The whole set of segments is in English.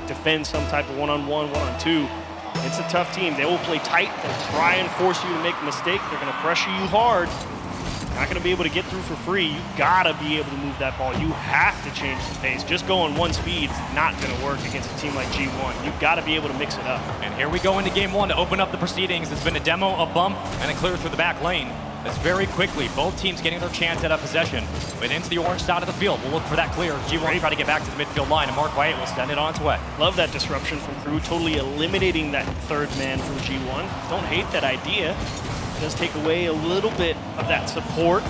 defend some type of one-on-one, one-on-two. It's a tough team. They will play tight. They'll try and force you to make a mistake. They're going to pressure you hard. Not going to be able to get through for free. You got to be able to move that ball. You have to change the pace. Just going one speed is not going to work against a team like G1. You've got to be able to mix it up. And here we go into game one to open up the proceedings. It's been a demo, a bump, and a clear through the back lane. That's very quickly. Both teams getting their chance at a possession. But into the orange side of the field. We'll look for that clear. G1 will try to get back to the midfield line, and Mark White will send it on its way. Love that disruption from KRÜ, totally eliminating that third man from G1. Don't hate that idea. It does take away a little bit of that support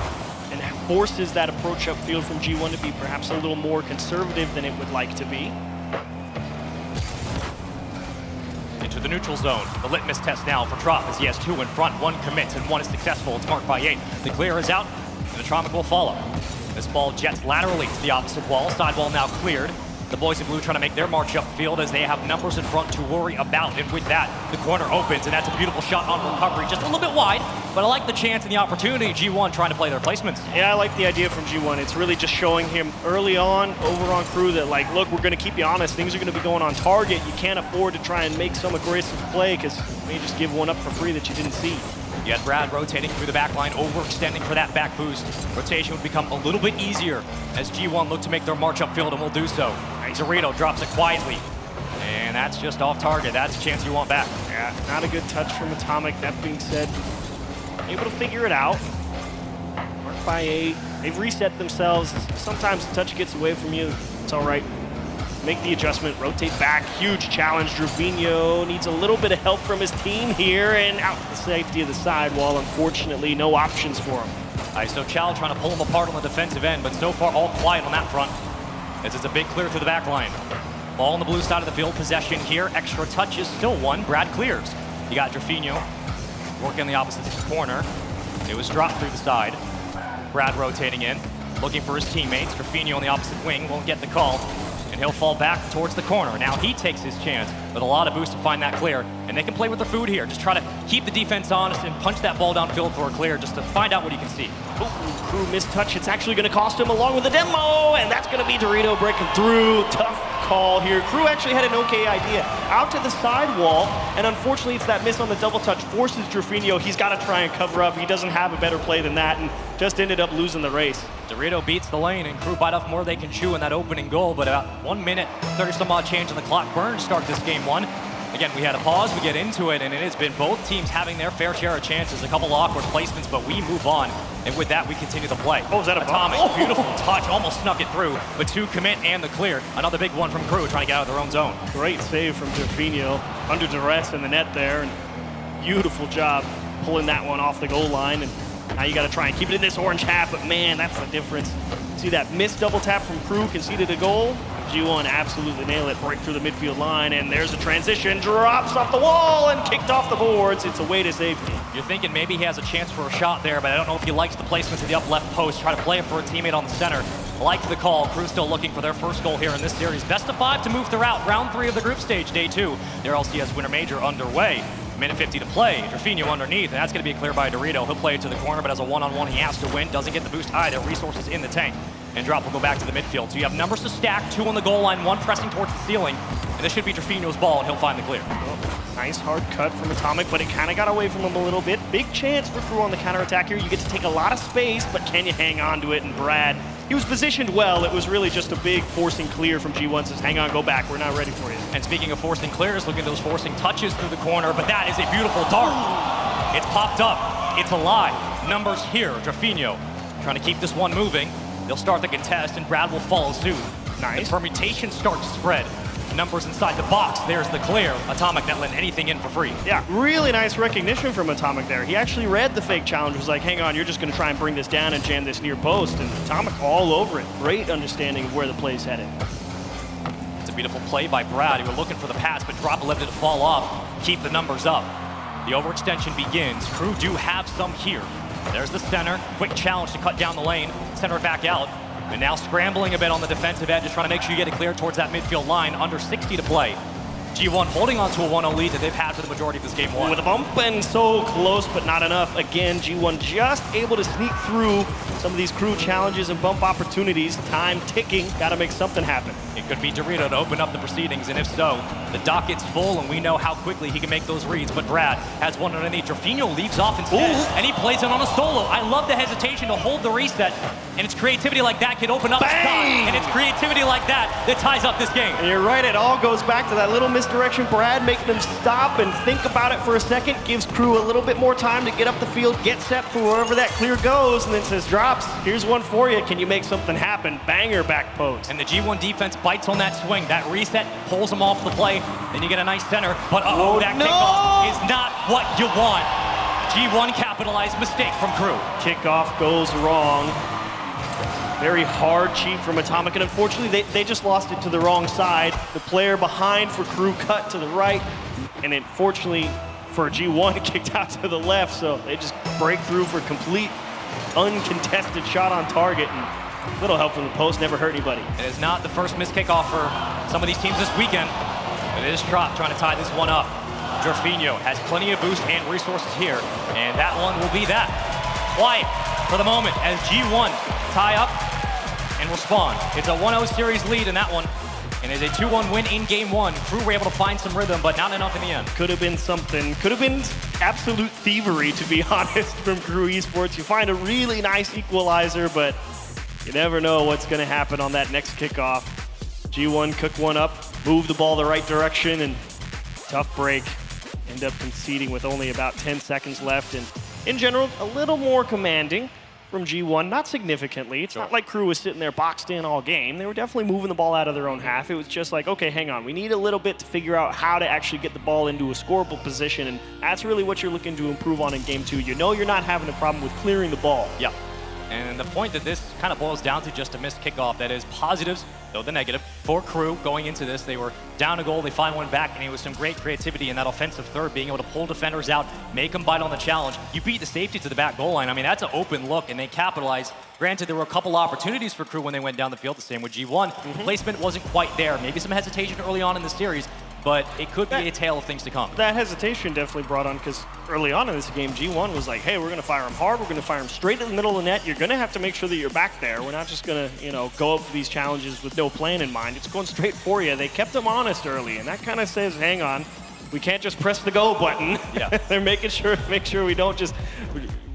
and forces that approach upfield from G1 to be perhaps a little more conservative than it would like to be. Into the neutral zone. The litmus test now for Trop as he has two in front. One commits and one is successful. It's marked by 8. The clear is out, and Atomic will follow. This ball jets laterally to the opposite wall. Sidewall now cleared. The boys in blue trying to make their march upfield as they have numbers in front to worry about. And with that, the corner opens, and that's a beautiful shot on recovery. Just a little bit wide, but I like the chance and the opportunity. G1 trying to play their placements. Yeah, I like the idea from G1. It's really just showing him early on over on KRÜ that, like, look, we're going to keep you honest. Things are going to be going on target. You can't afford to try and make some aggressive play because you may just give one up for free that you didn't see. You had Brad rotating through the back line, overextending for that back boost. Rotation would become a little bit easier as G1 look to make their march upfield, and will do so. Dorito drops it quietly, and that's just off target. That's a chance you want back. Yeah, not a good touch from Atomic. That being said, able to figure it out. Marked by 8. They've reset themselves. Sometimes the touch gets away from you. It's all right. Make the adjustment, rotate back. Huge challenge. Druvinho needs a little bit of help from his team here, and out to the safety of the sidewall. Unfortunately, no options for him. So Chow trying to pull him apart on the defensive end, but so far all quiet on that front, as it's a big clear through the back line. Ball on the blue side of the field, possession here. Extra touch is still one. Brad clears. You got Druvinho working the opposite corner. It was dropped through the side. Brad rotating in, looking for his teammates. Druvinho on the opposite wing won't get the call, and he'll fall back towards the corner. Now he takes his chance with a lot of boost to find that clear, and they can play with their food here. Just try to keep the defense honest and punch that ball downfield for a clear just to find out what he can see. Oh, KRÜ missed touch. It's actually going to cost him along with the demo, and that's going to be Dorito breaking through. Tough call here. KRÜ actually had an okay idea. Out to the sidewall, and unfortunately it's that miss on the double touch forces Druvinho. He's got to try and cover up. He doesn't have a better play than that, and just ended up losing the race. Dorito beats the lane, and KRÜ bite off more they can chew in that opening goal, but about 1 minute, 30 some odd change on the clock burn to start this game one. Again, we had a pause, we get into it, and it has been both teams having their fair share of chances, a couple awkward placements, but we move on. And with that, we continue to play. Oh, is that a Atomic, beautiful touch, almost snuck it through, but 2 commit and the clear. Another big one from KRÜ trying to get out of their own zone. Great save from Druvinho, under duress in the net there, and beautiful job pulling that one off the goal line. And now you got to try and keep it in this orange half, but man, that's the difference. See that missed double tap from KRÜ, conceded a goal. G1 absolutely nail it, break through the midfield line, and there's a transition, drops off the wall and kicked off the boards. It's away to safety. You're thinking maybe he has a chance for a shot there, but I don't know if he likes the placement to the up left post. Try to play it for a teammate on the center. Like the call. KRÜ still looking for their first goal here in this series. Best of 5 to move throughout. Round 3 of the group stage, day 2. Their RLCS Winter Major underway. Minute 50 to play. Druvinho underneath, and that's going to be a clear by Dorito. He'll play it to the corner, but as a one-on-one, he has to win. Doesn't get the boost either. Resources in the tank. And Drop will go back to the midfield. So you have numbers to stack, 2 on the goal line, 1 pressing towards the ceiling. And this should be Druvinho's ball, and he'll find the clear. Nice hard cut from Atomic, but it kind of got away from him a little bit. Big chance for KRÜ on the counterattack here. You get to take a lot of space, but can you hang on to it? And Brad, he was positioned well. It was really just a big forcing clear from G1. Says, hang on, go back. We're not ready for you. And speaking of forcing clears, look at those forcing touches through the corner, but that is a beautiful dart. It's popped up. It's alive. Numbers here. Druvinho trying to keep this one moving. They'll start the contest, and Brad will follow suit. Nice. The permutation starts to spread. Numbers inside the box. There's the clear. Atomic not letting anything in for free. Yeah, really nice recognition from Atomic there. He actually read the fake challenge. Was like, hang on, you're just going to try and bring this down and jam this near post. And Atomic all over it. Great understanding of where the play's headed. It's a beautiful play by Brad. He was looking for the pass, but Drop left it to fall off. Keep the numbers up. The overextension begins. KRÜ do have some here. There's the center. Quick challenge to cut down the lane. Center it back out. And now scrambling a bit on the defensive end, just trying to make sure you get it clear towards that midfield line. Under 60 to play. G1 holding on to a 1-0 lead that they've had for the majority of this game one. With a bump and so close, but not enough. Again, G1 just able to sneak through some of these KRÜ challenges and bump opportunities. Time ticking, gotta make something happen. It could be Dorito to open up the proceedings, and if so, the docket's full, and we know how quickly he can make those reads. But Brad has one underneath. Jorfinho leaves off instead, and he plays it on a solo. I love the hesitation to hold the reset, and it's creativity like that can open up the spot, and it's creativity like that that ties up this game. And you're right, it all goes back to that little misdirection. Brad making them stop and think about it for a second, gives KRÜ a little bit more time to get up the field, get set for wherever that clear goes, and then says, drops, here's one for you. Can you make something happen? Banger back post. And the G1 defense bites on that swing. That reset pulls them off the play. Then you get a nice center, but that kickoff is not what you want. G1 capitalized mistake from KRÜ. Kickoff goes wrong. Very hard cheat from Atomic, and unfortunately they just lost it to the wrong side. The player behind for KRÜ cut to the right, and unfortunately for G1 kicked out to the left, so they just break through for complete uncontested shot on target, and little help from the post never hurt anybody. It is not the first missed kickoff for some of these teams this weekend, but it is Trop trying to tie this one up. Jorfinho has plenty of boost and resources here, and that one will be that. Quiet for the moment as G1 tie up and respond. It's a 1-0 series lead in that one, and it's a 2-1 win in game one. KRÜ were able to find some rhythm, but not enough in the end. Could have been something. Could have been absolute thievery, to be honest, from KRÜ Esports. You find a really nice equalizer, but you never know what's going to happen on that next kickoff. G1 cook one up, move the ball the right direction, and tough break. End up conceding with only about 10 seconds left, and in general, a little more commanding from G1, not significantly. It's not like KRÜ was sitting there boxed in all game. They were definitely moving the ball out of their own half. It was just like, okay, hang on. We need a little bit to figure out how to actually get the ball into a scoreable position, and that's really what you're looking to improve on in game two. You know you're not having a problem with clearing the ball. Yeah. And the point that this kind of boils down to just a missed kickoff. That is positives, though the negative. For KRÜ going into this, they were down a goal, they find one back, and it was some great creativity in that offensive third, being able to pull defenders out, make them bite on the challenge. You beat the safety to the back goal line. I mean, that's an open look, and they capitalized. Granted, there were a couple opportunities for KRÜ when they went down the field, the same with G1. Placement wasn't quite there. Maybe some hesitation early on in the series, but it could be a tale of things to come. That hesitation definitely brought on, because early on in this game, G1 was like, hey, we're going to fire him hard. We're going to fire him straight in the middle of the net. You're going to have to make sure that you're back there. We're not just going to, go up for these challenges with no plan in mind. It's going straight for you. They kept them honest early, and that kind of says, hang on, we can't just press the go button. Yeah. They're make sure we don't just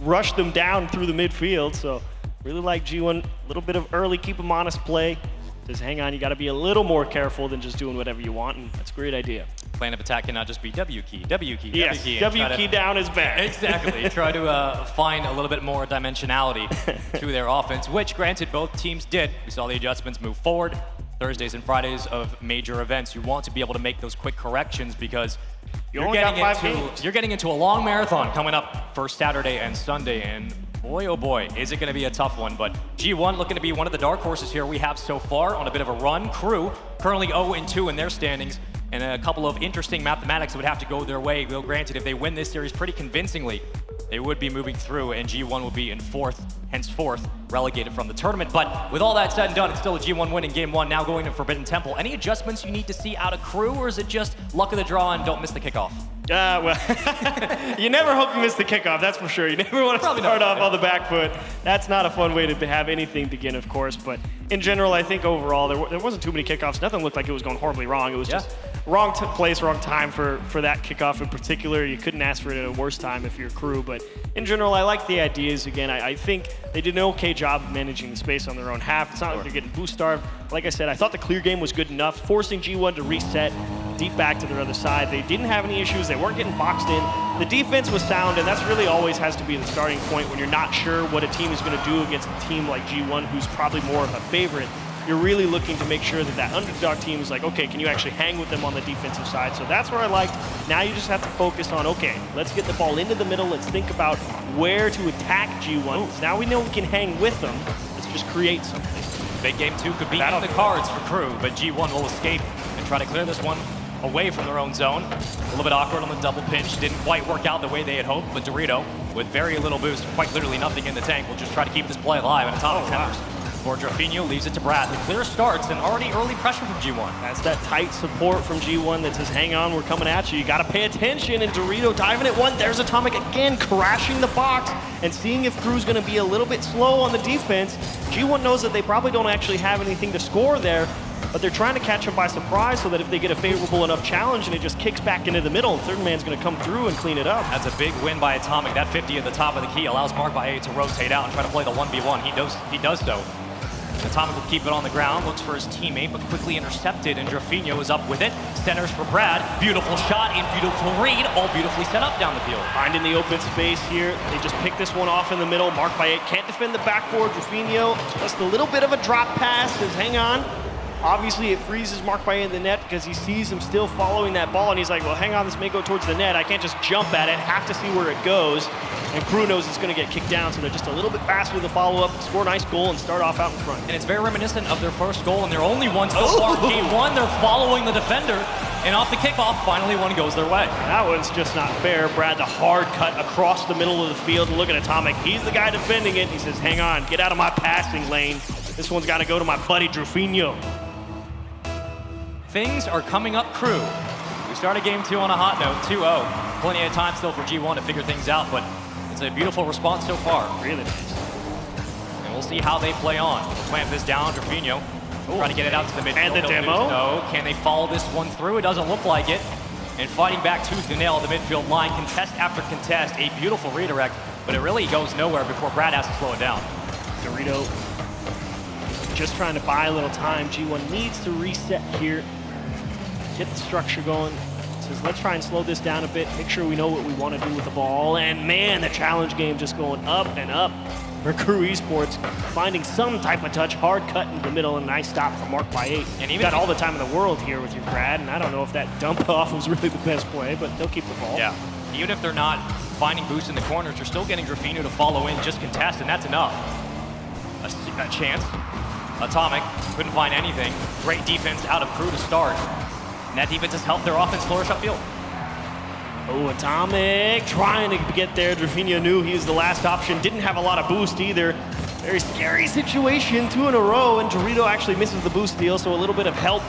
rush them down through the midfield. So really like G1, a little bit of early keep them honest play. Says, hang on, you got to be a little more careful than just doing whatever you want, and that's a great idea. Plan of attack cannot just be W key, W key, yes, W key. W key down is bad. Exactly. Try to find a little bit more dimensionality to their offense, which, granted, both teams did. We saw the adjustments move forward. Thursdays and Fridays of major events, you want to be able to make those quick corrections because you're getting into a long marathon coming up for Saturday and Sunday, and boy, oh boy, is it going to be a tough one. But G1 looking to be one of the dark horses here we have so far on a bit of a run. KRÜ currently 0-2 in their standings, and a couple of interesting mathematics would have to go their way. Well, granted, if they win this series pretty convincingly, they would be moving through, and G1 will be in fourth, henceforth relegated from the tournament. But with all that said and done, it's still a G1 win in game one, now going to Forbidden Temple. Any adjustments you need to see out of KRÜ, or is it just luck of the draw and don't miss the kickoff? Well, you never hope you miss the kickoff, that's for sure. You never want to start off on the back foot. That's not a fun way to have anything begin, of course. But in general, I think overall, there wasn't too many kickoffs. Nothing looked like it was going horribly wrong. It was just wrong place, wrong time for that kickoff in particular. You couldn't ask for it at a worse time if you're KRÜ. But in general, I like the ideas. Again, I think they did an okay job of managing the space on their own half. It's not like they're getting boost starved. Like I said, I thought the clear game was good enough, forcing G1 to reset deep back to their other side. They didn't have any issues. They weren't getting boxed in. The defense was sound, and that's really always has to be the starting point when you're not sure what a team is going to do against a team like G1, who's probably more of a favorite. You're really looking to make sure that that underdog team is like, okay, can you actually hang with them on the defensive side? So that's where I liked. Now you just have to focus on, okay, let's get the ball into the middle. Let's think about where to attack G1. Now we know we can hang with them. Let's just create something. Big game two could be in the cards for KRÜ, but G1 will escape and try to clear this one away from their own zone. A little bit awkward on the double pinch. Didn't quite work out the way they had hoped, but Dorito, with very little boost, quite literally nothing in the tank, will just try to keep this play alive, and Atomic tenders. For Drafinho, leaves it to Brad. The clear starts and already early pressure from G1. That's that tight support from G1 that says, hang on, we're coming at you. You got to pay attention. And Dorito diving at one. There's Atomic again, crashing the box and seeing if KRÜ's going to be a little bit slow on the defense. G1 knows that they probably don't actually have anything to score there, but they're trying to catch them by surprise so that if they get a favorable enough challenge and it just kicks back into the middle, the third man's going to come through and clean it up. That's a big win by Atomic. That 50 at the top of the key allows Mark by 8 to rotate out and try to play the 1v1. He does so. Atomic will keep it on the ground, looks for his teammate, but quickly intercepted, and Drafinho is up with it. Centers for Brad. Beautiful shot and beautiful read, all beautifully set up down the field. Finding the open space here. They just pick this one off in the middle. Mark by 8 can't defend the backboard. Drafinho, just a little bit of a drop pass, says hang on. Obviously, it freezes Mark by 8 in the net because he sees him still following that ball, and he's like, well, hang on, this may go towards the net. I can't just jump at it, have to see where it goes. And KRÜ knows it's going to get kicked down, so they're just a little bit faster with the follow-up, score a nice goal, and start off out in front. And it's very reminiscent of their first goal, and their only one so far. Game 1, they're following the defender, and off the kickoff, finally one goes their way. That one's just not fair. Brad, the hard cut across the middle of the field, and look at Atomic. He's the guy defending it. He says, hang on, get out of my passing lane. This one's got to go to my buddy Drafinho. Things are coming up KRÜ. We started game 2 on a hot note, 2-0. Plenty of time still for G1 to figure things out, but it's a beautiful response so far. Really nice. And we'll see how they play on. Clamp this down, Drafinho. Trying to get it out to the midfield. And the demo. No, can they follow this one through? It doesn't look like it. And fighting back tooth and nail at the midfield line, contest after contest, a beautiful redirect, but it really goes nowhere before Brad has to slow it down. Dorito just trying to buy a little time. G1 needs to reset here. Get the structure going. Says, let's try and slow this down a bit, make sure we know what we want to do with the ball. And man, the challenge game just going up and up for KRÜ Esports, finding some type of touch, hard cut in the middle, and a nice stop from Mark by 8. And even got all the time in the world here with your Brad, and I don't know if that dump off was really the best play, but they'll keep the ball. Yeah, even if they're not finding boosts in the corners, they're still getting Drafinho to follow in, just contest, and that's enough. A chance. Atomic couldn't find anything. Great defense out of KRÜ to start. And that defense has helped their offense flourish upfield. Oh, Atomic trying to get there. Drafinho knew he was the last option. Didn't have a lot of boost either. Very scary situation, 2 in a row, and Dorito actually misses the boost deal, so a little bit of help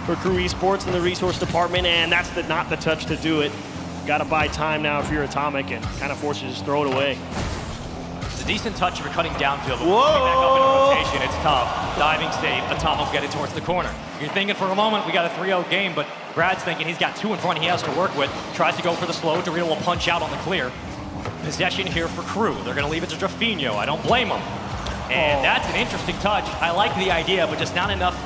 for KRÜ Esports in the resource department, and that's not the touch to do it. Got to buy time now if you're Atomic, and kind of forces you to just throw it away. It's a decent touch if you're cutting downfield, but whoa, coming back up in rotation, it's tough. Diving save, Atomic will get it towards the corner. You're thinking for a moment we got a 3-0 game, but Brad's thinking he's got 2 in front he has to work with. Tries to go for the slow. Dorito will punch out on the clear. Possession here for KRÜ. They're going to leave it to Drafinho. I don't blame him. And that's an interesting touch. I like the idea, but just not enough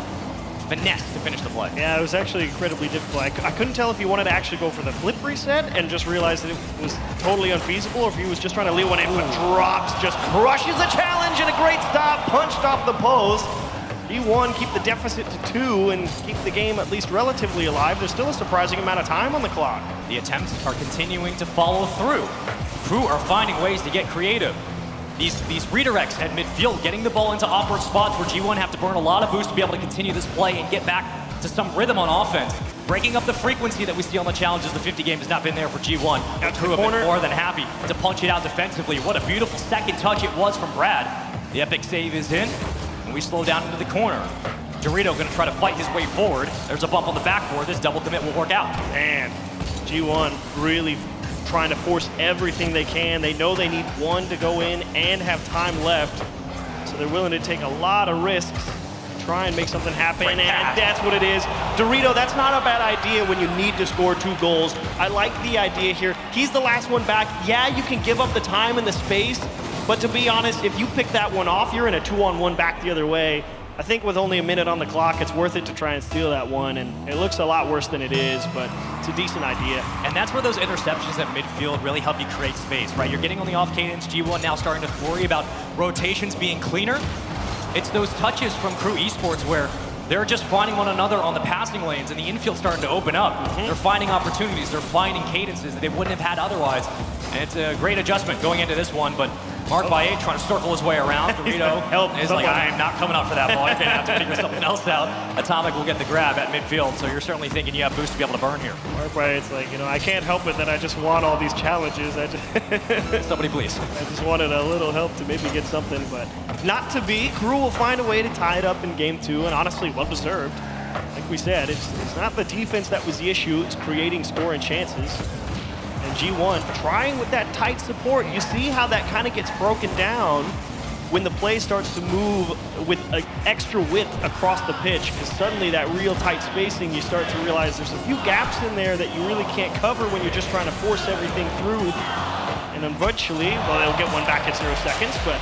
finesse to finish the play. Yeah, it was actually incredibly difficult. I couldn't tell if he wanted to actually go for the flip reset and just realized that it was totally unfeasible, or if he was just trying to leave one in, but drops, just crushes the challenge, and a great stop, punched off the post. G1 keep the deficit to 2 and keep the game at least relatively alive. There's still a surprising amount of time on the clock. The attempts are continuing to follow through. KRÜ are finding ways to get creative. These redirects at midfield, getting the ball into awkward spots where G1 have to burn a lot of boost to be able to continue this play and get back to some rhythm on offense. Breaking up the frequency that we see on the challenges, the 50 game has not been there for G1. But KRÜ have been more than happy to punch it out defensively. What a beautiful second touch it was from Brad. The epic save is in, and we slow down into the corner. Dorito going to try to fight his way forward. There's a bump on the backboard. This double commit will work out. And G1 really trying to force everything they can. They know they need 1 to go in and have time left. So they're willing to take a lot of risks, try and make something happen, and that's what it is. Dorito, that's not a bad idea when you need to score 2 goals. I like the idea here. He's the last one back. Yeah, you can give up the time and the space, but to be honest, if you pick that one off, you're in a 2-on-1 back the other way. I think with only a minute on the clock, it's worth it to try and steal that one, and it looks a lot worse than it is, but it's a decent idea. And that's where those interceptions at midfield really help you create space, right? You're getting on the off cadence, G1 now starting to worry about rotations being cleaner. It's those touches from KRÜ Esports where they're just finding one another on the passing lanes, and the infield starting to open up. They're finding opportunities, they're finding cadences that they wouldn't have had otherwise. And it's a great adjustment going into this one, but Mark by 8 trying to circle his way around. Dorito is like, I am not coming up for that ball. You're going to have to figure something else out. Atomic will get the grab at midfield, so you're certainly thinking you have boost to be able to burn here. Mark by 8's like, I can't help it that I just want all these challenges. Somebody please. I just wanted a little help to maybe get something, but not to be. KRÜ will find a way to tie it up in game 2, and honestly, well-deserved. Like we said, it's not the defense that was the issue, it's creating scoring chances. And G1 trying with that tight support. You see how that kind of gets broken down when the play starts to move with an extra width across the pitch, because suddenly that real tight spacing, you start to realize there's a few gaps in there that you really can't cover when you're just trying to force everything through. And eventually, well, they'll get one back at 0 seconds, but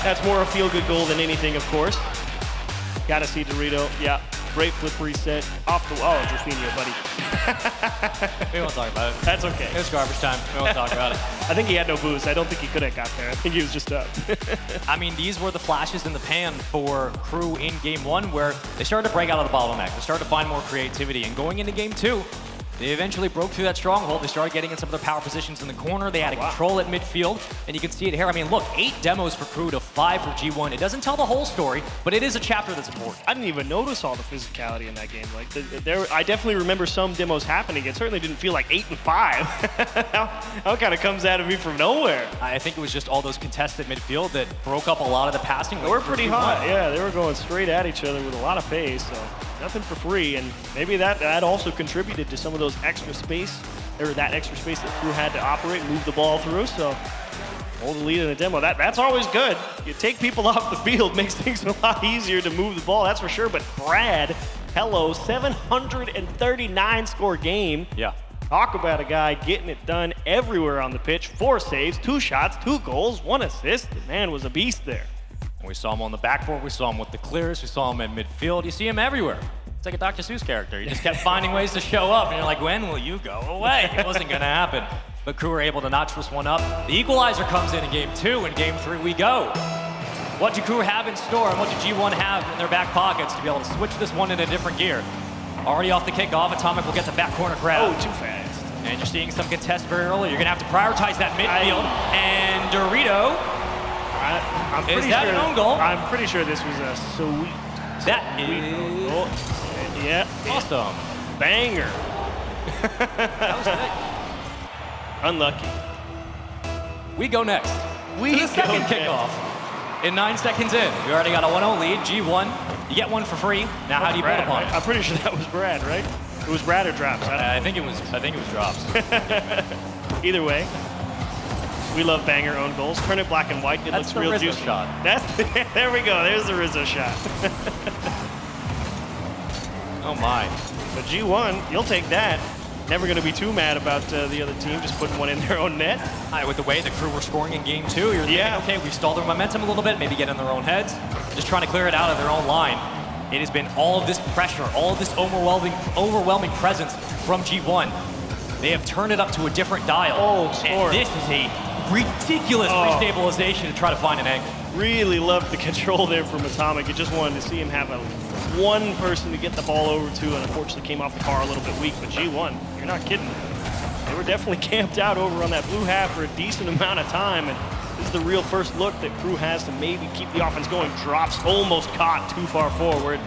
that's more a feel-good goal than anything, of course. Gotta see Dorito. Yeah, great flip reset. Off the wall. Oh, Jorfinho, buddy. We won't talk about it. That's okay. It was garbage time. We won't talk about it. I think he had no boost. I don't think he could have got there. I think he was just up. I mean, these were the flashes in the pan for KRÜ in game 1, where they started to break out of the bottleneck. They started to find more creativity. And going into game 2, they eventually broke through that stronghold. They started getting in some of their power positions in the corner. They had control at midfield, and you can see it here. I mean, look, 8 demos for KRÜ to 5 for G1. It doesn't tell the whole story, but it is a chapter that's important. I didn't even notice all the physicality in that game. Like, I definitely remember some demos happening. It certainly didn't feel like 8 and 5. How kind of comes out of me from nowhere. I think it was just all those contested midfield that broke up a lot of the passing. They were pretty hot. Yeah, they were going straight at each other with a lot of pace. So nothing for free, and maybe that also contributed to some of those extra space, or that extra space that KRÜ had to operate, move the ball through. So hold the lead in a demo. That's always good. You take people off the field, makes things a lot easier to move the ball, that's for sure. But Brad, hello, 739 score game. Yeah. Talk about a guy getting it done everywhere on the pitch. 4 saves, 2 shots, 2 goals, 1 assist. The man was a beast there. We saw him on the backboard, we saw him with the clears, we saw him in midfield. You see him everywhere. It's like a Dr. Seuss character. He just kept finding ways to show up, and you're like, when will you go away? It wasn't gonna happen. But KRÜ were able to notch this one up. The equalizer comes in game 2, and game 3 we go. What do KRÜ have in store, and what do G1 have in their back pockets to be able to switch this one in a different gear? Already off the kickoff, Atomic will get the back corner grab. Oh, too fast. And you're seeing some contest very early. You're gonna have to prioritize that midfield. And Dorito, I'm pretty is that sure, an own goal? I'm pretty sure this was a sweet That own is goal. Yeah. awesome. Banger. That was good. Unlucky. We go next. We to the second go kickoff. In 9 seconds in, we already got a 1-0 lead. G1, you get one for free. Now, how do you build Brad, upon right? it? I'm pretty sure that was Brad, right? It was Brad or Drops. I think it was drops. Either way, we love banger own goals. Turn it black and white. It That's looks the real Rizzo juicy. shot. There we go. There's the Rizzo shot. Oh my. But G1, you'll take that. Never going to be too mad about the other team just putting one in their own net. With the way the KRÜ were scoring in game 2, you're thinking, okay, we've stalled their momentum a little bit, maybe get in their own heads, just trying to clear it out of their own line. It has been all of this pressure, all of this overwhelming presence from G1. They have turned it up to a different dial. Oh, score. And this is a ridiculous restabilization to try to find an angle. Really loved the control there from Atomic. You just wanted to see him have one person to get the ball over to, and unfortunately came off the car a little bit weak. But G1, you're not kidding. They were definitely camped out over on that blue half for a decent amount of time, and this is the real first look that KRÜ has to maybe keep the offense going. Drops almost caught too far forward.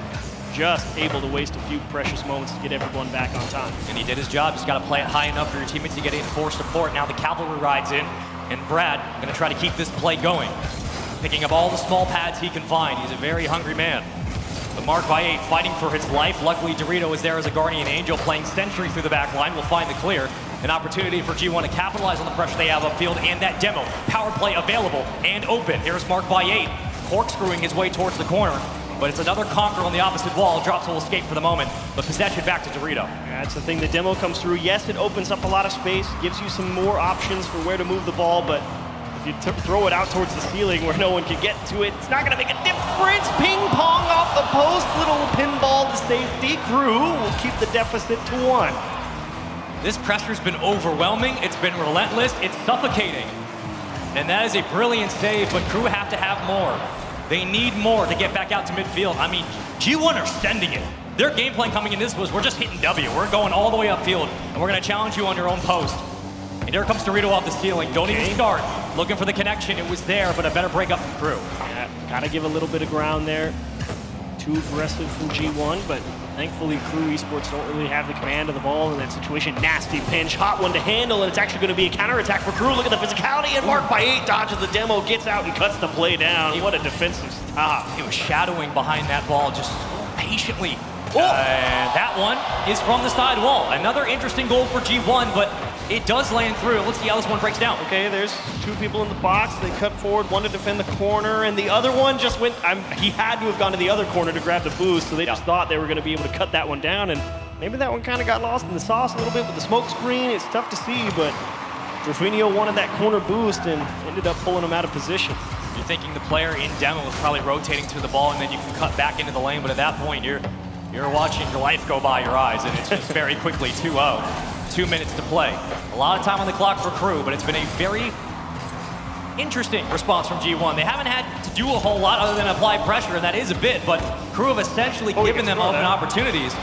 Just able to waste a few precious moments to get everyone back on time. And he did his job. Just got to play it high enough for your teammates to get in for support. Now the cavalry rides in, and Brad going to try to keep this play going. Picking up all the small pads he can find. He's a very hungry man. But Mark by 8 fighting for his life. Luckily, Dorito is there as a guardian angel playing sentry through the back line. Will find the clear. An opportunity for G1 to capitalize on the pressure they have upfield, and that demo. Power play available and open. Here's Mark by 8 corkscrewing his way towards the corner. But it's another conquer on the opposite wall. Drops will escape for the moment, but possession back to Dorito. Yeah, that's the thing. The demo comes through. Yes, it opens up a lot of space, gives you some more options for where to move the ball, but if you throw it out towards the ceiling where no one can get to it, it's not going to make a difference. Ping pong off the post. Little pinball to safety. KRÜ will keep the deficit to 1. This pressure's been overwhelming. It's been relentless. It's suffocating. And that is a brilliant save, but KRÜ have to have more. They need more to get back out to midfield. I mean, G1 are sending it. Their game plan coming in this was, we're just hitting W. We're going all the way upfield, and we're going to challenge you on your own post. And here comes Dorito off the ceiling. Don't even start. looking for the connection. It was there, but a better breakup from KRÜ. Yeah, gotta give a little bit of ground there. Too aggressive from G1, but thankfully KRÜ Esports don't really have the command of the ball in that situation. Nasty pinch, hot one to handle, and it's actually going to be a counterattack for KRÜ. Look at the physicality, and Mark by 8 dodges the demo, gets out and cuts the play down. What a defensive stop. He was shadowing behind that ball just patiently. And that one is from the side wall. Another interesting goal for G1, but it does land through. Let's see how this one breaks down. Okay, there's 2 people in the box. They cut forward, one to defend the corner, and the other one just went, he had to have gone to the other corner to grab the boost, so they just thought they were going to be able to cut that one down, and maybe that one kind of got lost in the sauce a little bit with the smoke screen. It's tough to see, but Jorfinho wanted that corner boost and ended up pulling him out of position. You're thinking the player in demo is probably rotating to the ball, and then you can cut back into the lane, but at that point, you're watching your life go by your eyes, and it's just very quickly 2-0. 2 minutes to play. A lot of time on the clock for KRÜ, but it's been a very interesting response from G1. They haven't had to do a whole lot other than apply pressure, and that is a bit, but KRÜ have essentially given them open opportunities.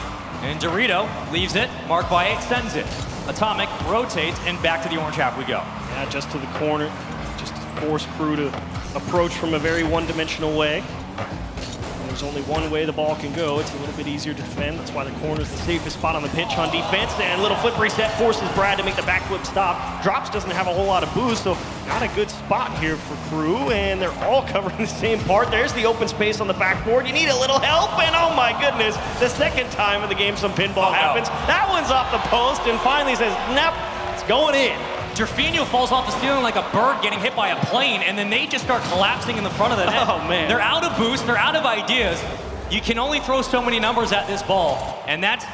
And Dorito leaves it, Mark by 8 sends it. Atomic rotates, and back to the orange half we go. Yeah, just to the corner, just to force KRÜ to approach from a very one-dimensional way. There's only one way the ball can go. It's a little bit easier to defend. That's why the corner's the safest spot on the pitch on defense. And a little flip reset forces Brad to make the backflip stop. Drops doesn't have a whole lot of boost, so not a good spot here for KRÜ. And they're all covering the same part. There's the open space on the backboard. You need a little help, and oh my goodness, the second time of the game some pinball happens. That one's off the post, and finally says, nope, it's going in. Jorfinho falls off the ceiling like a bird getting hit by a plane, and then they just start collapsing in the front of the net. Oh, man. They're out of boost, they're out of ideas. You can only throw so many numbers at this ball, and that's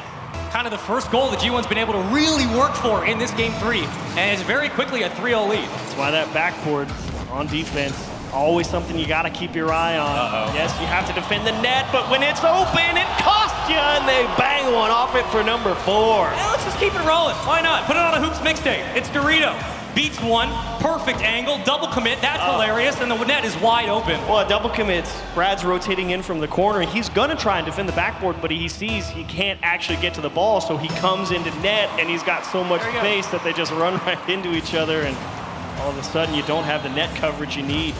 kind of the first goal that G1's been able to really work for in this game 3, and it's very quickly a 3-0 lead. That's why that backboard on defense, always something you got to keep your eye on. Yes, you have to defend the net, but when it's open, it costs you, and they bang one off it for number 4. Yeah, let's just keep it rolling. Why not? Put it on a Hoops mixtape. It's Dorito. Beats one, perfect angle, double commit, that's hilarious, and the net is wide open. Well, double commits, Brad's rotating in from the corner, and he's gonna try and defend the backboard, but he sees he can't actually get to the ball, so he comes into net, and he's got so much space that they just run right into each other, and all of a sudden you don't have the net coverage you need.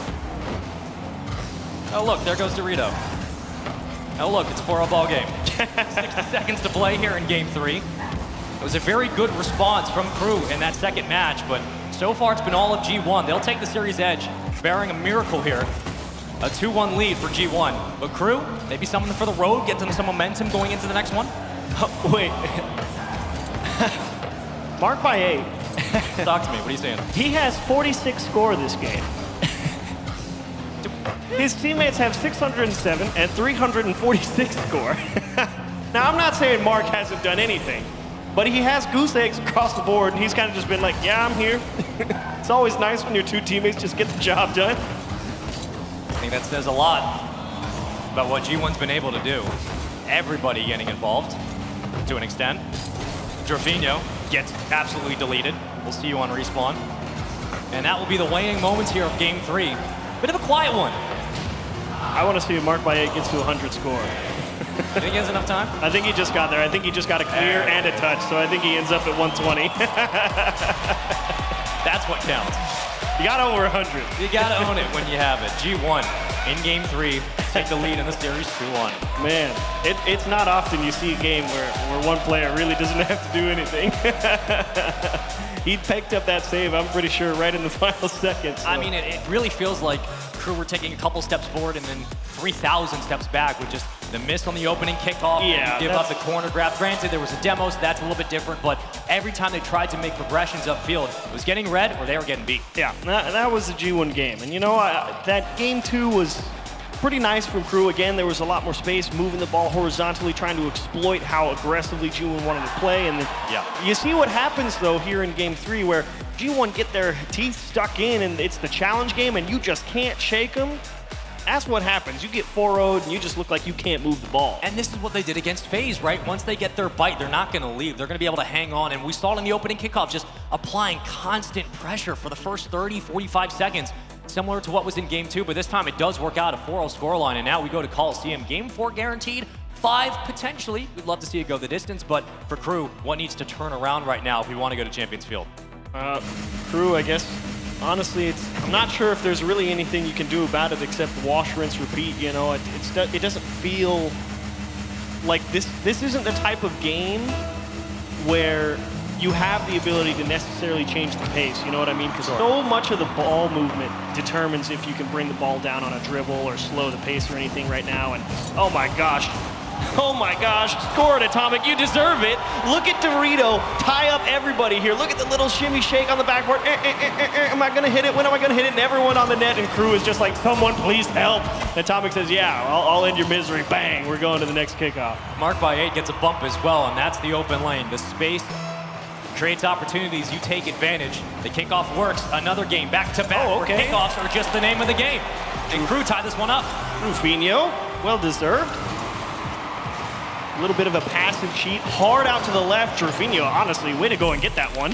Oh look, there goes Dorito. Oh look, it's a 4-0 ball game. 60 seconds to play here in game 3. It was a very good response from KRÜ in that second match, but so far it's been all of G1. They'll take the series edge, bearing a miracle here. A 2-1 lead for G1. But KRÜ, maybe something for the road, get them some momentum going into the next one? Oh, wait. Mark by 8. Talk to me, what are you saying? He has 46 score this game. His teammates have 607 and 346 score. Now, I'm not saying Mark hasn't done anything, but he has goose eggs across the board, and he's kind of just been like, yeah, I'm here. It's always nice when your 2 teammates just get the job done. I think that says a lot about what G1's been able to do. Everybody getting involved to an extent. Jorfinho gets absolutely deleted. We'll see you on respawn. And that will be the weighing moments here of game 3. Bit of a quiet one. I want to see if Mark by 8 gets to 100 score. You think he has enough time? I think he just got there. I think he just got a clear and a touch, so I think he ends up at 120. That's what counts. You got over 100. You got to own it when you have it. G1 in game 3, take the lead in the series 2-1. Man, it's not often you see a game where one player really doesn't have to do anything. He picked up that save, I'm pretty sure, right in the final seconds. So. I mean, it really feels like KRÜ were taking a couple steps forward and then 3,000 steps back with just the miss on the opening kickoff. Yeah, give up the corner grab. Granted, there was a demo, so that's a little bit different, but every time they tried to make progressions upfield, it was getting red or they were getting beat. Yeah, that was a G1 game. And you know, that game 2 was pretty nice from KRÜ. Again, there was a lot more space, moving the ball horizontally, trying to exploit how aggressively G1 wanted to play. And then you see what happens, though, here in game 3, where G1 get their teeth stuck in, and it's the challenge game, and you just can't shake them. That's what happens. You get 4-0'd, and you just look like you can't move the ball. And this is what they did against FaZe, right? Once they get their bite, they're not going to leave. They're going to be able to hang on. And we saw it in the opening kickoff, just applying constant pressure for the first 30, 45 seconds, similar to what was in game 2. But this time, it does work out, a 4-0 scoreline. And now we go to Coliseum. Game 4 guaranteed. 5 potentially. We'd love to see it go the distance. But for KRÜ, what needs to turn around right now if we want to go to Champions Field? KRÜ, I guess, honestly, I'm not sure if there's really anything you can do about it except wash, rinse, repeat. You know, it doesn't feel like this isn't the type of game where you have the ability to necessarily change the pace, you know what I mean? Because so much of the ball movement determines if you can bring the ball down on a dribble or slow the pace or anything right now. And oh my gosh, score it, Atomic, you deserve it. Look at Dorito tie up everybody here. Look at the little shimmy shake on the backboard. Am I gonna hit it? When am I gonna hit it? And everyone on the net and KRÜ is just like, someone please help. And Atomic says, yeah, I'll end your misery. Bang, we're going to the next kickoff. Mark by 8 gets a bump as well, and that's the open lane. The space creates opportunities, you take advantage. The kickoff works, another game back-to-back, where kickoffs are just the name of the game. And KRÜ tie this one up. Rufinho, well deserved. A little bit of a passive cheat, hard out to the left. Rufinho, honestly, way to go and get that one.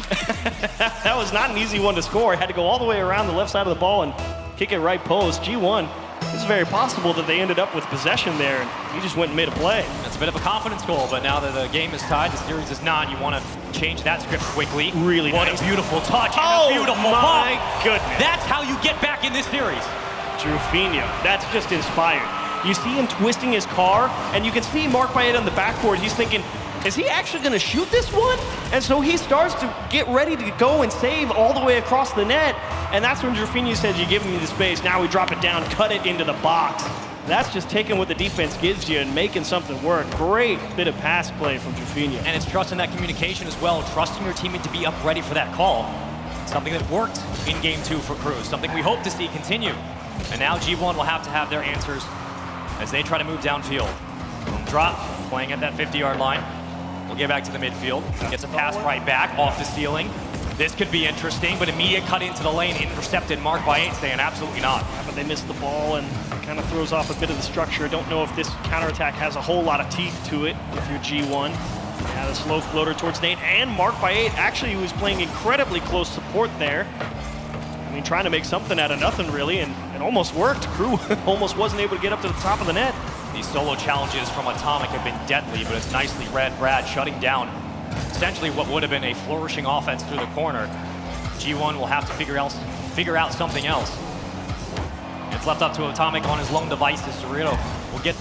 That was not an easy one to score. Had to go all the way around the left side of the ball and kick it right post. G1, it's very possible that they ended up with possession there, and he just went and made a play. That's a bit of a confidence goal, but now that the game is tied, the series is not, you want to change that script quickly. Really what nice. A beautiful touch and a beautiful my bump. Goodness. That's how you get back in this series. Rufinho, that's just inspired. You see him twisting his car, and you can see Mark Payet on the backboard. He's thinking, is he actually going to shoot this one? And so he starts to get ready to go and save all the way across the net. And that's when Rufinho says, you give me the space, now we drop it down, cut it into the box. That's just taking what the defense gives you and making something work. Great bit of pass play from Rufinho. And it's trusting that communication as well, trusting your teammate to be up ready for that call. Something that worked in game 2 for KRÜ, something we hope to see continue. And now G1 will have to have their answers as they try to move downfield. Drop, playing at that 50-yard line. We'll get back to the midfield. Gets a pass right back off the ceiling. This could be interesting, but immediate cut into the lane, intercepted. Mark by 8 saying absolutely not. Yeah, but they missed the ball and it kind of throws off a bit of the structure. Don't know if this counterattack has a whole lot of teeth to it if you're G1. Yeah, the slow floater towards Nate and Mark by 8. Actually, he was playing incredibly close support there. I mean, trying to make something out of nothing, really, and it almost worked. KRÜ almost wasn't able to get up to the top of the net. These solo challenges from Atomic have been deadly, but it's nicely read. Brad shutting down essentially what would have been a flourishing offense through the corner. G1 will have to figure out something else. It's left up to Atomic on his lone devices. Dorito will get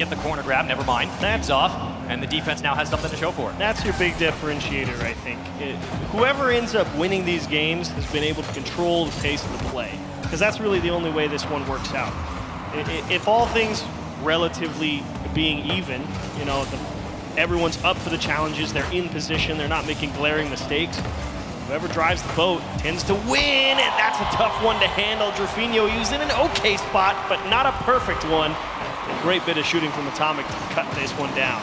the corner grab, never mind. That's off, and the defense now has something to show for it. That's your big differentiator, I think. Whoever ends up winning these games has been able to control the pace of the play, because that's really the only way this one works out. If all things relatively being even, you know, everyone's up for the challenges, they're in position, they're not making glaring mistakes, whoever drives the boat tends to win, and that's a tough one to handle. Rufinho, he was in an okay spot, but not a perfect one. A great bit of shooting from Atomic to cut this one down.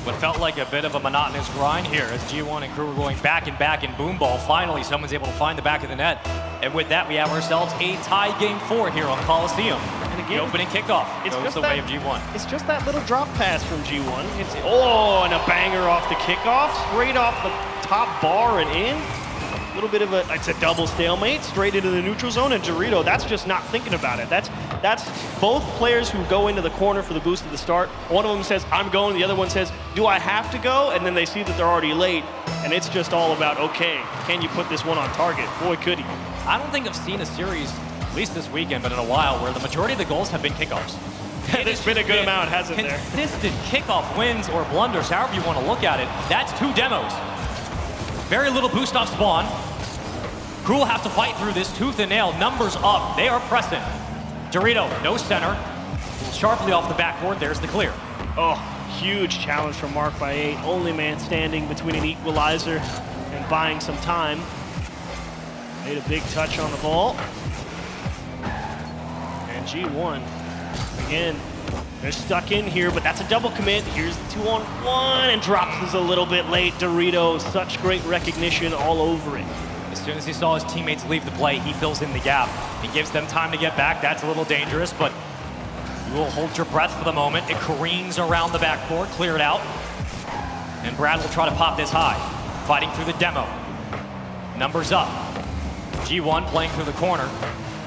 What felt like a bit of a monotonous grind here as G1 and KRÜ were going back and boom ball. Finally, someone's able to find the back of the net. And with that, we have ourselves a tie game 4 here on Coliseum. And again, the opening kickoff goes the way of G1. It's just that little drop pass from G1. And a banger off the kickoff, straight off the top bar and in. A little bit of a double stalemate, straight into the neutral zone, and Dorito, that's just not thinking about it. That's both players who go into the corner for the boost at the start. One of them says, I'm going, the other one says, do I have to go? And then they see that they're already late, and it's just all about, okay, can you put this one on target? Boy, could he. I don't think I've seen a series, at least this weekend, but in a while, where the majority of the goals have been kickoffs. There's been a good amount, hasn't there? Consistent kickoff wins or blunders, however you want to look at it. That's 2 demos. Very little boost off spawn. KRÜ will have to fight through this tooth and nail. Numbers up. They are pressing. Dorito, no center. Sharply off the backboard. There's the clear. Oh, huge challenge from Mark by 8. Only man standing between an equalizer and buying some time. Made a big touch on the ball. And G1, again, they're stuck in here, but that's a double commit. Here's the 2-on-1 and drops this a little bit late. Dorito, such great recognition all over it. As soon as he saw his teammates leave the play, he fills in the gap. He gives them time to get back. That's a little dangerous, but you will hold your breath for the moment. It careens around the backboard, clear it out. And Brad will try to pop this high, fighting through the demo. Numbers up. G1 playing through the corner.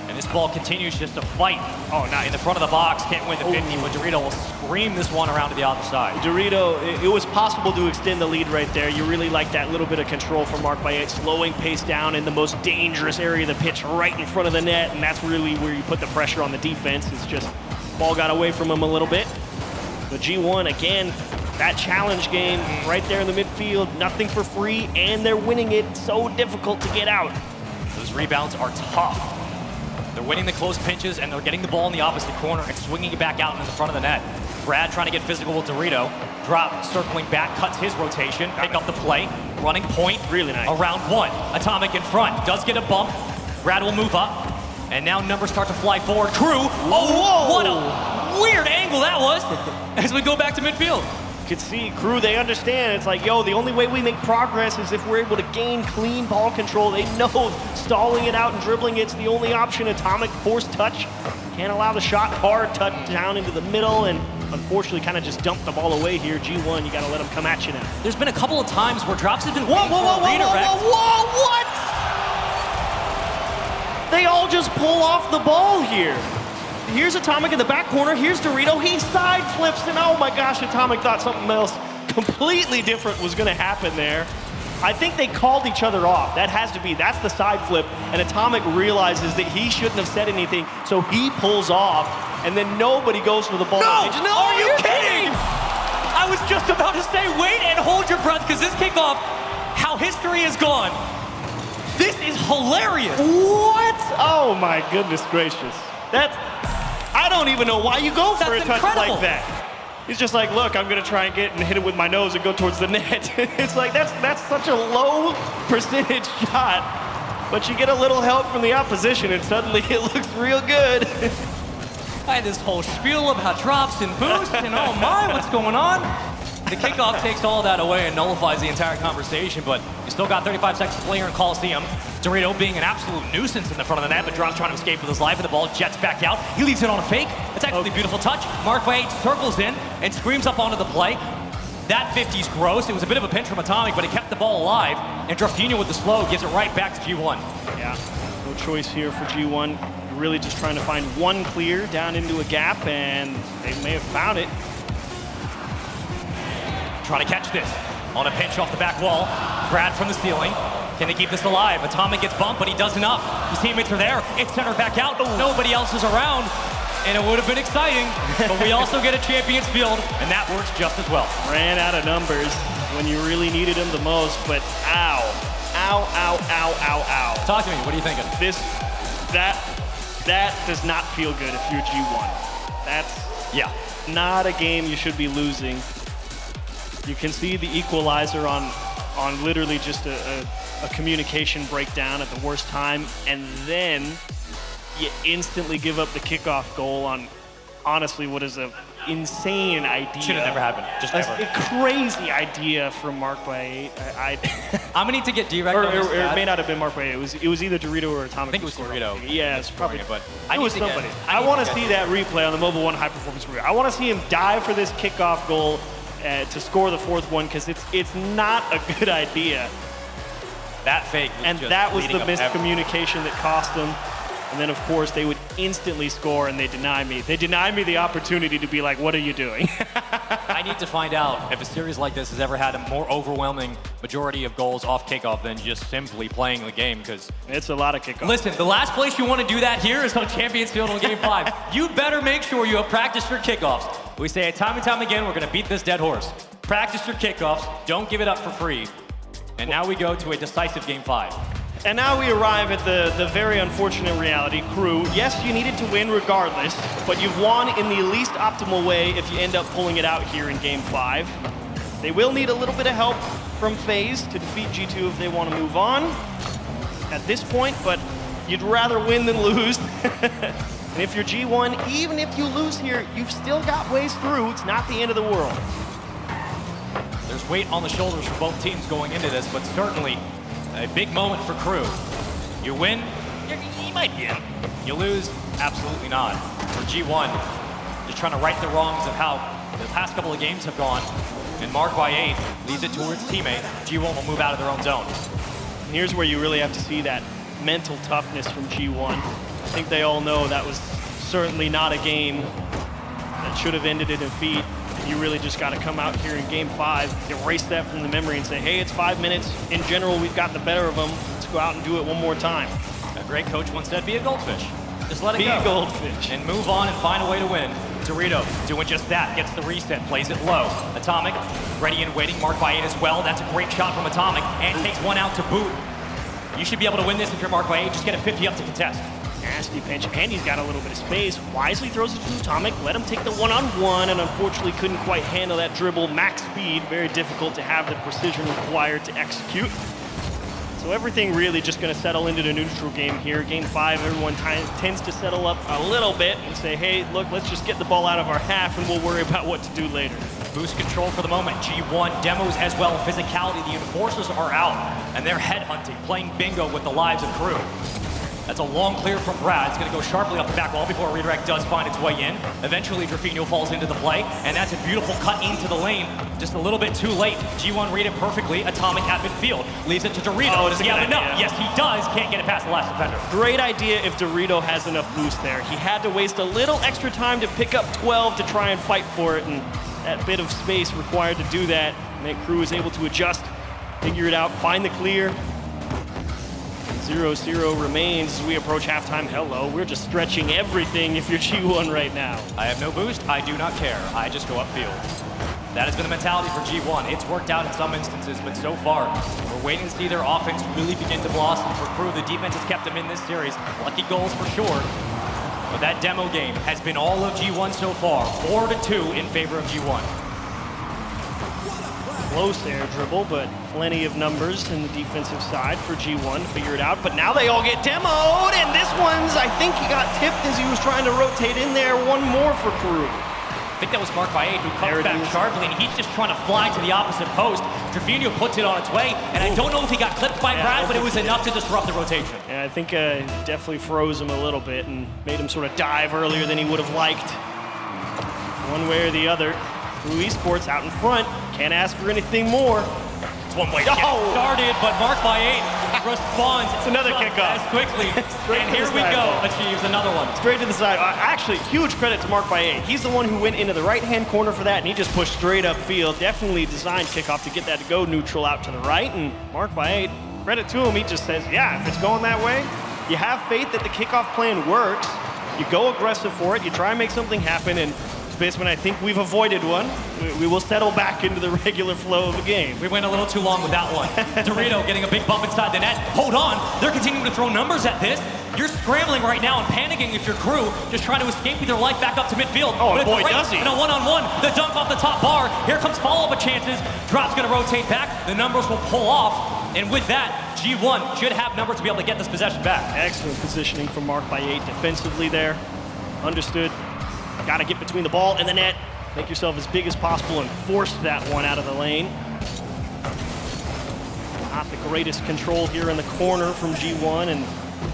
And this ball continues just to fight. Oh, nice. In the front of the box, can't win the 50, but Dorito will scream this one around to the other side. Dorito, it was possible to extend the lead right there. You really like that little bit of control from Mark by 8, slowing pace down in the most dangerous area of the pitch right in front of the net, and that's really where you put the pressure on the defense. It's just ball got away from him a little bit. But G1, again, that challenge game right there in the midfield, nothing for free, and they're winning it. So difficult to get out. Those rebounds are tough. They're winning the close pinches, and they're getting the ball in the opposite corner and swinging it back out into the front of the net. Brad trying to get physical with Dorito. Drop, circling back, cuts his rotation, pick up the play, running point. Really nice. Around one. Atomic in front, does get a bump. Brad will move up, and now numbers start to fly forward. KRÜ, oh, what a weird angle that was as we go back to midfield. You can see KRÜ, they understand. It's like, yo, the only way we make progress is if we're able to gain clean ball control. They know stalling it out and dribbling it's the only option. Atomic forced touch. Can't allow the shot, hard touch down into the middle, and unfortunately kind of just dumped the ball away here. G1, you got to let them come at you now. There's been a couple of times where drops have been what? They all just pull off the ball here. Here's Atomic in the back corner. Here's Dorito. He side flips, and oh my gosh, Atomic thought something else completely different was going to happen there. I think they called each other off. That has to be. That's the side flip, and Atomic realizes that he shouldn't have said anything, so he pulls off, and then nobody goes for the ball. No, are you kidding? I was just about to say, wait and hold your breath, because this kickoff, how history is gone. This is hilarious. What? Oh my goodness gracious. I don't even know why you go for a touch like that. He's just like, look, I'm gonna try and get and hit it with my nose and go towards the net. It's like, that's such a low percentage shot, but you get a little help from the opposition and suddenly it looks real good. I had this whole spiel about drops and boosts and oh my, what's going on? The kickoff takes all that away and nullifies the entire conversation, but you still got 35 seconds to play here in Coliseum. Dorito being an absolute nuisance in the front of the net, but Drops trying to escape with his life, and the ball jets back out. He leaves it on a fake. It's actually a beautiful touch. Mark by 8 circles in and screams up onto the play. That 50's gross. It was a bit of a pinch from Atomic, but he kept the ball alive, and Drafinho with the slow gives it right back to G1. Yeah, no choice here for G1. Really just trying to find one clear down into a gap, and they may have found it. Trying to catch this on a pinch off the back wall. Brad from the ceiling. Can they keep this alive? Atomic gets bumped, but he does enough. His teammates are there. It's centered back out. Nobody else is around. And it would have been exciting, but we also get a champion's field, and that works just as well. Ran out of numbers when you really needed them the most, but ow. Ow, ow, ow, ow, ow. Talk to me. What are you thinking? That does not feel good if you're G1. That's not a game you should be losing. You can see the equalizer on literally just a communication breakdown at the worst time, and then you instantly give up the kickoff goal on honestly what is an insane idea. Should have never happened. Just never. A crazy idea from Mark by 8. I'm gonna need to get direct. Or it may not have been Mark by 8. It was either Dorito or Atomic. I think it was Dorito. Yeah, it's probably. But it was somebody. I want to see that replay on the Mobile One High Performance Career. I want to see him dive for this kickoff goal to score the fourth one, because it's not a good idea. That fake was and just that was the miscommunication that cost them. And then, of course, they would instantly score, and they deny me. They deny me the opportunity to be like, what are you doing? I need to find out if a series like this has ever had a more overwhelming majority of goals off kickoff than just simply playing the game, because it's a lot of kickoff. Listen, the last place you want to do that here is on Champions Field in Game 5. You better make sure you have practiced your kickoffs. We say it time and time again, we're going to beat this dead horse. Practice your kickoffs. Don't give it up for free. And now we go to a decisive Game 5. And now we arrive at the very unfortunate reality. KRÜ, yes, you needed to win regardless, but you've won in the least optimal way if you end up pulling it out here in Game 5. They will need a little bit of help from FaZe to defeat G2 if they want to move on at this point, but you'd rather win than lose. And if you're G1, even if you lose here, you've still got ways through. It's not the end of the world. There's weight on the shoulders for both teams going into this, but certainly a big moment for KRÜ. You win, you might be in. You lose, absolutely not. For G1, just trying to right the wrongs of how the past couple of games have gone. And Mark by 8 leaves it towards teammate. G1 will move out of their own zone. And here's where you really have to see that mental toughness from G1. I think they all know that was certainly not a game that should have ended in a defeat. You really just got to come out here in Game 5, erase that from the memory and say, hey, it's 5 minutes. In general, we've got the better of them. Let's go out and do it one more time. A great coach once said, be a goldfish. Just let it go. Be a goldfish. And move on and find a way to win. Dorito doing just that, gets the reset, plays it low. Atomic, ready and waiting, marked by 8 as well. That's a great shot from Atomic, and takes one out to boot. You should be able to win this if you're marked by 8. Just get a 50 up to contest. Nasty pinch, and he's got a little bit of space. Wisely throws it to Atomic, let him take the one-on-one, and unfortunately couldn't quite handle that dribble. Max speed, very difficult to have the precision required to execute. So everything really just going to settle into the neutral game here. Game 5, everyone tends to settle up a little bit and say, hey, look, let's just get the ball out of our half and we'll worry about what to do later. Boost control for the moment. G1 demos as well. Physicality, the enforcers are out, and they're headhunting, playing bingo with the lives of KRÜ. That's a long clear from Brad. It's going to go sharply off the back wall before a redirect does find its way in. Eventually, Drafinho falls into the play, and that's a beautiful cut into the lane. Just a little bit too late. G1 read it perfectly. Atomic at midfield. Leaves it to Dorito. Oh, does he have enough? Yes, he does. Can't get it past the last defender. Great idea if Dorito has enough boost there. He had to waste a little extra time to pick up 12 to try and fight for it, and that bit of space required to do that meant KRÜ was able to adjust, figure it out, find the clear. 0-0 remains as we approach halftime. Hello, we're just stretching everything if you're G1 right now. I have no boost. I do not care. I just go upfield. That has been the mentality for G1. It's worked out in some instances, but so far, we're waiting to see their offense really begin to blossom. For KRÜ, the defense has kept them in this series. Lucky goals for sure. But that demo game has been all of G1 so far. 4-2 in favor of G1. Close air dribble, but plenty of numbers in the defensive side for G1 to figure it out. But now they all get demoed, and this one's, I think he got tipped as he was trying to rotate in there. One more for KRÜ. I think that was marked by 8, who comes back sharply, and he's just trying to fly to the opposite post. Drafinho puts it on its way, and I don't know if he got clipped by Brad, but it was enough to disrupt the rotation. Yeah, I think definitely froze him a little bit and made him sort of dive earlier than he would have liked. One way or the other. KRÜ Esports out in front. Can't ask for anything more. It's one way to get started, but marked by 8 responds. It's another kickoff. As quickly. And here we go. Achieves another one. Straight to the side. Actually, huge credit to Mark by 8. He's the one who went into the right-hand corner for that, and he just pushed straight upfield. Definitely designed kickoff to get that to go neutral out to the right. And Mark by 8, credit to him, he just says, yeah, if it's going that way, you have faith that the kickoff plan works. You go aggressive for it. You try and make something happen, and when I think we've avoided one, we will settle back into the regular flow of the game. We went a little too long with that one. Dorito getting a big bump inside the net. Hold on, they're continuing to throw numbers at this. You're scrambling right now and panicking if you're KRÜ, just trying to escape with their life back up to midfield. Oh, and boy, does he. And a one-on-one, the dunk off the top bar. Here comes follow-up chances. Drop's gonna rotate back. The numbers will pull off. And with that, G1 should have numbers to be able to get this possession back. Excellent positioning from Mark by 8 defensively there. Understood. Got to get between the ball and the net. Make yourself as big as possible and force that one out of the lane. Not the greatest control here in the corner from G1, and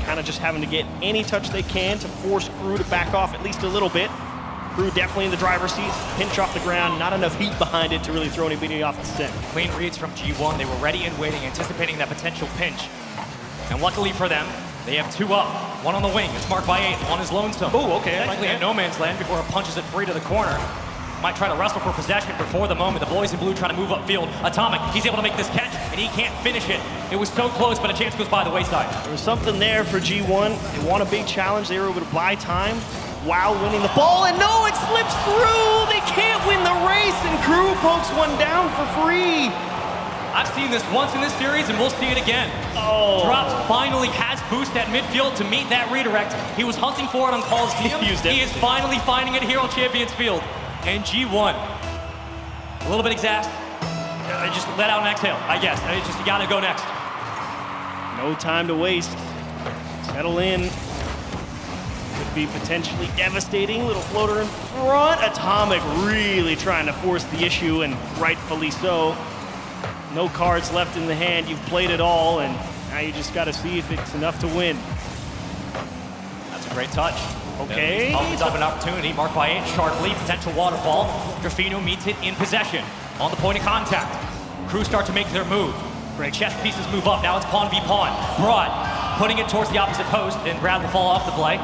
kind of just having to get any touch they can to force KRÜ to back off at least a little bit. KRÜ definitely in the driver's seat. Pinch off the ground, not enough heat behind it to really throw anybody off the stick. Clean reads from G1. They were ready and waiting, anticipating that potential pinch. And luckily for them, they have 2 up. One on the wing. It's marked by 8. One is lonesome. Oh, okay. Technically in no man's land before it punches it free to the corner. Might try to wrestle for possession before the moment. The boys in blue trying to move upfield. Atomic, he's able to make this catch, and he can't finish it. It was so close, but a chance goes by the wayside. There was something there for G1. They want a big challenge. They were able to buy time while winning the ball, and no, it slips through. They can't win the race, and KRÜ pokes one down for free. I've seen this once in this series, and we'll see it again. Oh. Drops finally has boost at midfield to meet that redirect. He was hunting for it on Coliseum. He is finally finding it here on Champions Field. And G1, a little bit exhausted. Just let out an exhale, I guess. You gotta go next. No time to waste. Settle in. Could be potentially devastating. Little floater in front. Atomic really trying to force the issue, and rightfully so. No cards left in the hand. You've played it all, and now you just got to see if it's enough to win. That's a great touch. Okay. Opens up an opportunity, marked by 8 sharply, potential waterfall. Drafinho meets it in possession. On the point of contact. KRÜ start to make their move. Great chess pieces move up. Now it's pawn v pawn. Broad putting it towards the opposite post, and Brad will fall off the play.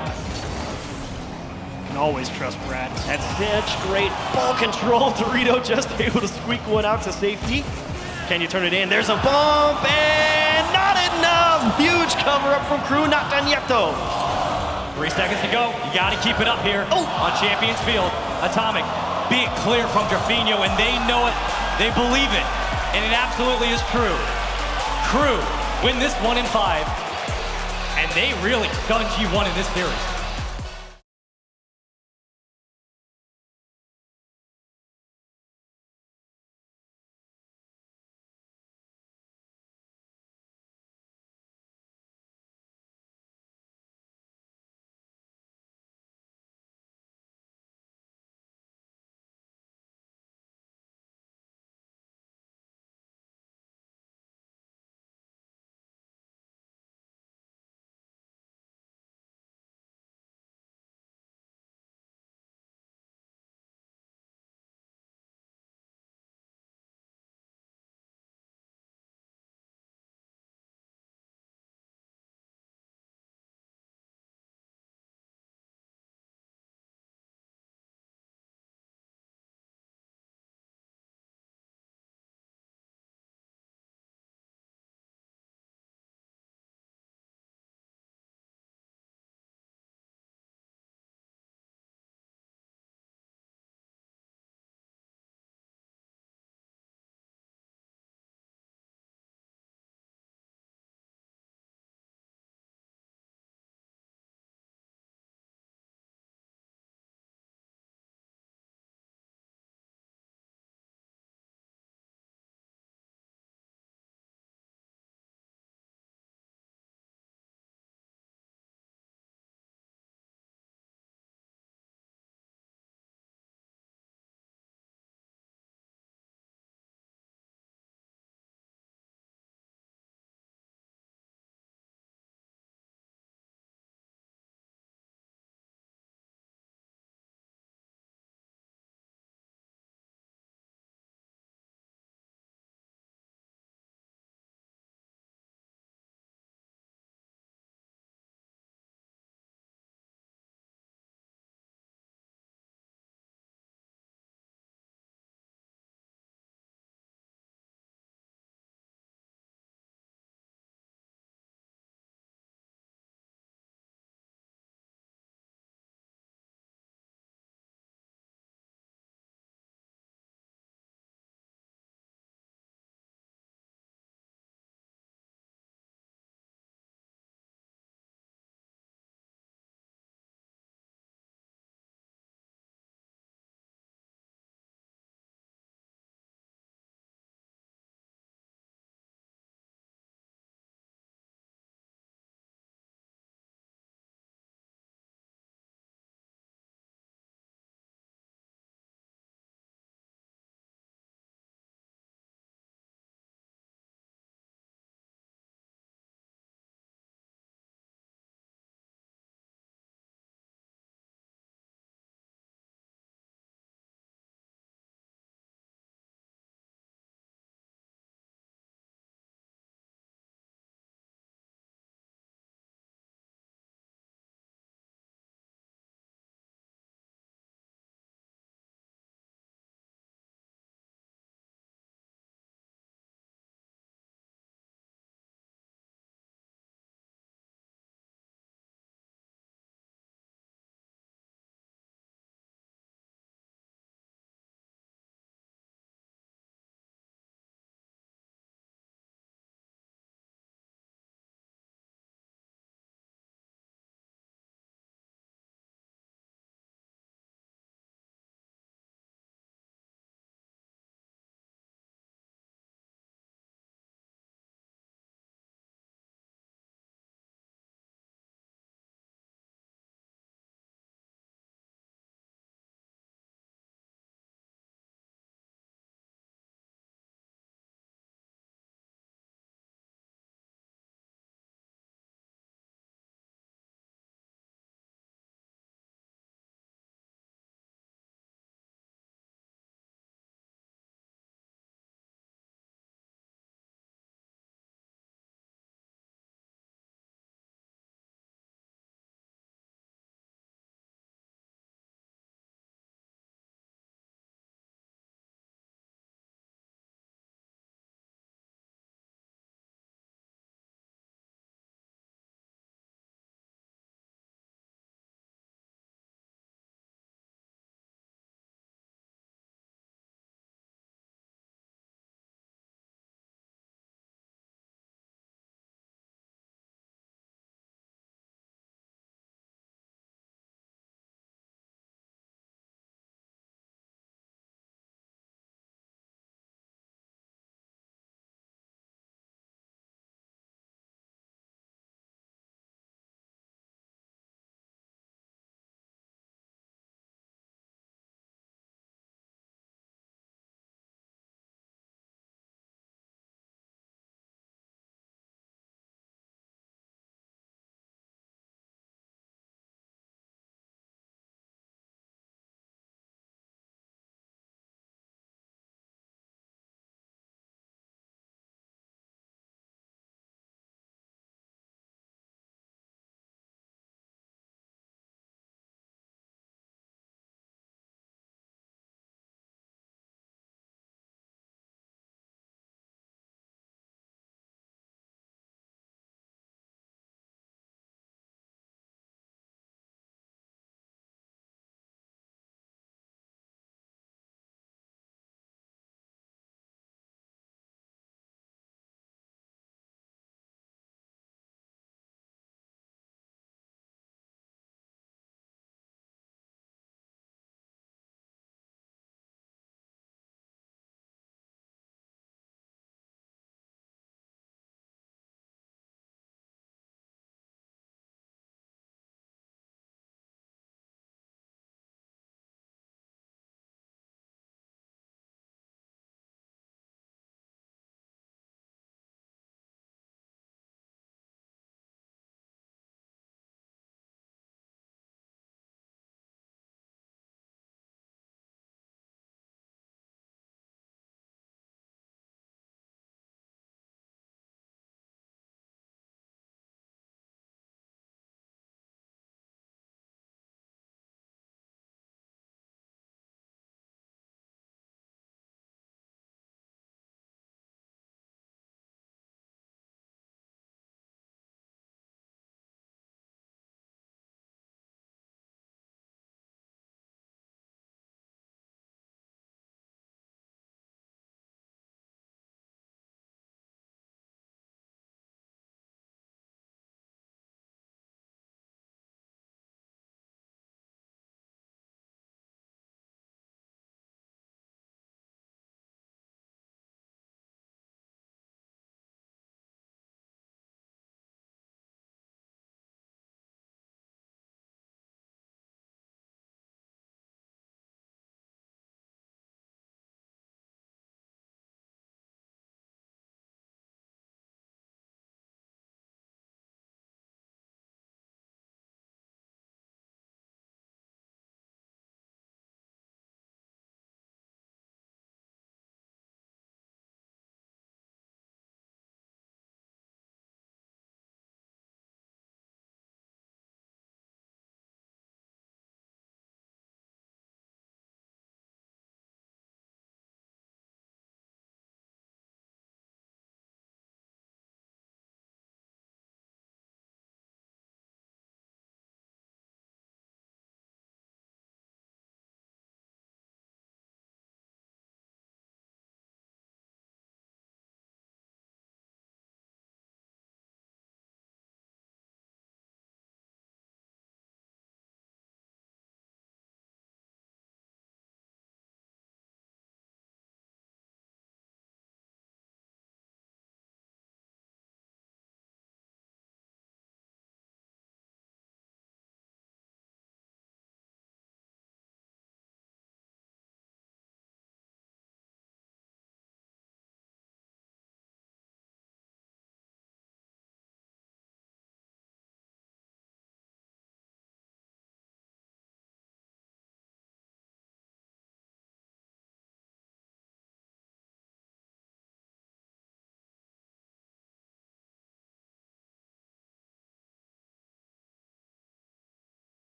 can always trust Brad. He's had such great ball control. Dorito just able to squeak one out to safety. Can you turn it in? There's a bump, and not enough. Huge cover up from KRÜ, not done yet though. 3 seconds to go. You got to keep it up here on Champions Field. Atomic, big clear from Drafinho, and they know it. They believe it, and it absolutely is true. KRÜ win this 1 in 5, and they really stunned G1 in this series.